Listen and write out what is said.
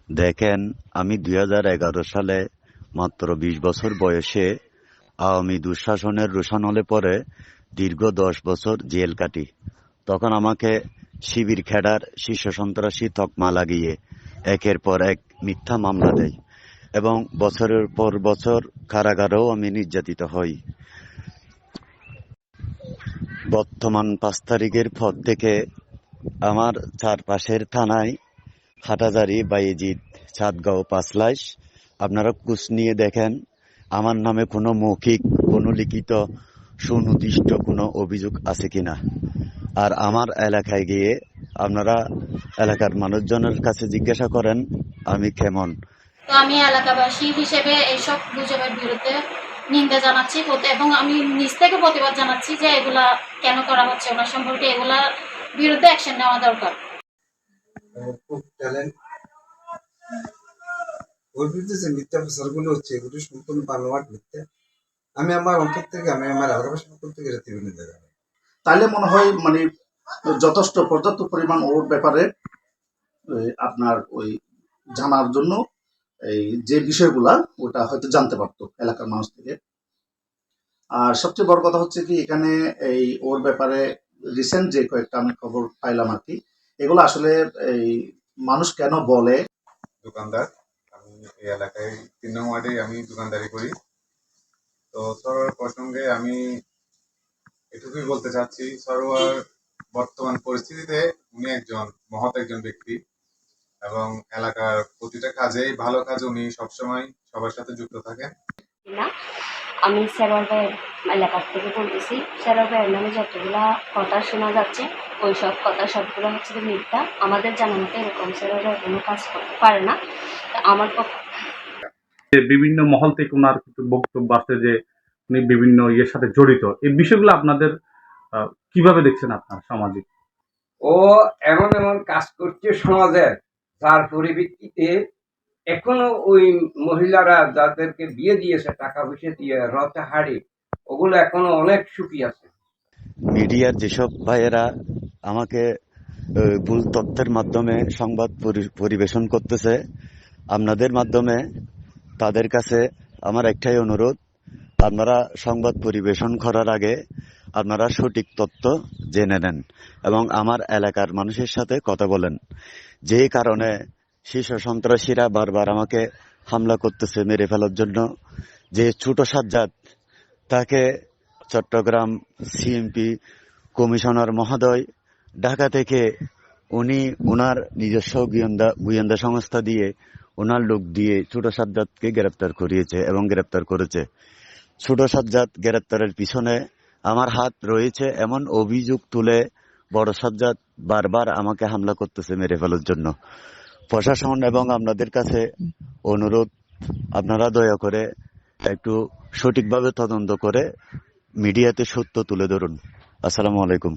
দেখেন, আমি 2011 সালে মাত্র 20 বছর বয়সে আওয়ামী দুঃশাসনের রোষানলে পরে দীর্ঘ 10 বছর জেল কাটি। তখন আমাকে শিবির খেডার শীর্ষ সন্ত্রাসী তকমা লাগিয়ে একের পর এক মিথ্যা মামলা দেয় এবং বছরের পর বছর কারাগারেও আমি নির্যাতিত হই। বর্তমান 5 তারিখের পর থেকে আমার চারপাশের থানায় হাটাজারি, বায়েজিদ, চাঁদগাঁও, পাঁচলাইশ আপনারা খোঁজ নিয়ে দেখেন আমার নামে কোনো মৌখিক, কোনো লিখিত সুনির্দিষ্ট কোনো অভিযোগ আছে কিনা। আর আমার এলাকায় গিয়ে আপনারা এলাকার মানুষজনের কাছে জিজ্ঞাসা করেন আমি কেমন। তো আমি এলাকাবাসী হিসেবে এইসব গুজবের বিরুদ্ধে নিন্দা জানাচ্ছি এবং আমি নিজ থেকে প্রতিবাদ জানাচ্ছি যে এগুলা কেন করা হচ্ছে, ওনার সম্পর্কে এগুলা বিরুদ্ধে অ্যাকশন নেওয়া দরকার। খুব ট্যালেন্ট ওর বিরুদ্ধে যে মিথ্যা প্রচারগুলো হচ্ছে এগুলো সম্পূর্ণ বানোয়াট মিথ্যা। আমি আমার অন্তর থেকে, আমি আমার এলাকাবাসীর পক্ষ থেকে এটা তীব্র নিন্দা জানাই। তাহলে মনে হয় মানে যথেষ্ট পর্যাপ্ত পরিমাণ ওর ব্যাপারে আপনার ওই জানার জন্য এই যে বিষয়গুলা ওটা হয়তো জানতে পারতো এলাকার মানুষ থেকে। আর সবচেয়ে বড় কথা হচ্ছে কি, এখানে এই ওর ব্যাপারে রিসেন্ট যে কয়েকটা আমি খবর পাইলাম আর কি, এগুলো আসলে এই মানুষ কেন বলে। দোকানদার, আমি এই এলাকায় 3 নং ওয়ার্ডে আমি দোকানদারি করি। তো সরোয়ার প্রসঙ্গে আমি এটুকুই বলতে চাচ্ছি, সরোয়ার বর্তমান পরিস্থিতিতে উনি একজন মহৎ একজন ব্যক্তি এবং এলাকার প্রতিটা কাজেই, ভালো কাজে উনি সবসময় সবার সাথে যুক্ত থাকেন। আমি সেরওয়ার ভাইয়ের এলাকার থেকে বলতেছি। সেরওয়ার ভাইয়ের নামে যতগুলা কথা শোনা যাচ্ছে ওই সব কথা সবগুলো হচ্ছে যে মিথ্যা। আমাদের জানা মতো এরকম সেরওয়ার ভাই কোনো কাজ করতে পারে না। আমার বিভিন্ন মহল থেকে ওনার কিছু বক্তব্য আছে যে উনি বিভিন্ন ইয়ের সাথে জড়িত। এই বিষয়গুলো আপনাদের কিভাবে দেখছেন আপনার সামাজিক? ও এমন এমন কাজ করছে সমাজের, যার পরিপ্রেক্ষিতে এখনো ওই মহিলারা যাদেরকে বিয়ে দিয়েছে টাকা পয়সা দিয়ে রথে হাড়ি, ওগুলো এখনো অনেক সুখী আছে। মিডিয়ার যেসব ভাইয়েরা আমাকে ভুল তথ্যের মাধ্যমে সংবাদ পরিবেশন করতেছে, আপনাদের মাধ্যমে তাদের কাছে আমার একটাই অনুরোধ, আপনারা সংবাদ পরিবেশন করার আগে আপনারা সঠিক তথ্য জেনে নেন এবং আমার এলাকার মানুষের সাথে কথা বলেন। যে কারণে শীর্ষ সন্ত্রাসীরা বারবার আমাকে হামলা করতেছে মেরে ফেলার জন্য। যে ছোট সাজ্জাদ, তাকে চট্টগ্রাম সিএমপি কমিশনার মহোদয় ঢাকা থেকে উনি ওনার নিজস্ব গোয়েন্দা সংস্থা দিয়ে, ওনার লোক দিয়ে ছোট সাজ্জাদকে গ্রেপ্তার করিয়েছে এবং গ্রেপ্তার করেছে। ছোট সাজ্জাদ গ্রেপ্তারের পিছনে আমার হাত রয়েছে এমন অভিযোগ তুলে বড় সাজ্জাদ বারবার আমাকে হামলা করতেছে মেরে ফেলার জন্য। প্রশাসন এবং আপনাদের কাছে অনুরোধ, আপনারা দয়া করে একটু সঠিকভাবে তদন্ত করে মিডিয়াতে সত্য তুলে ধরুন। আসসালামু আলাইকুম।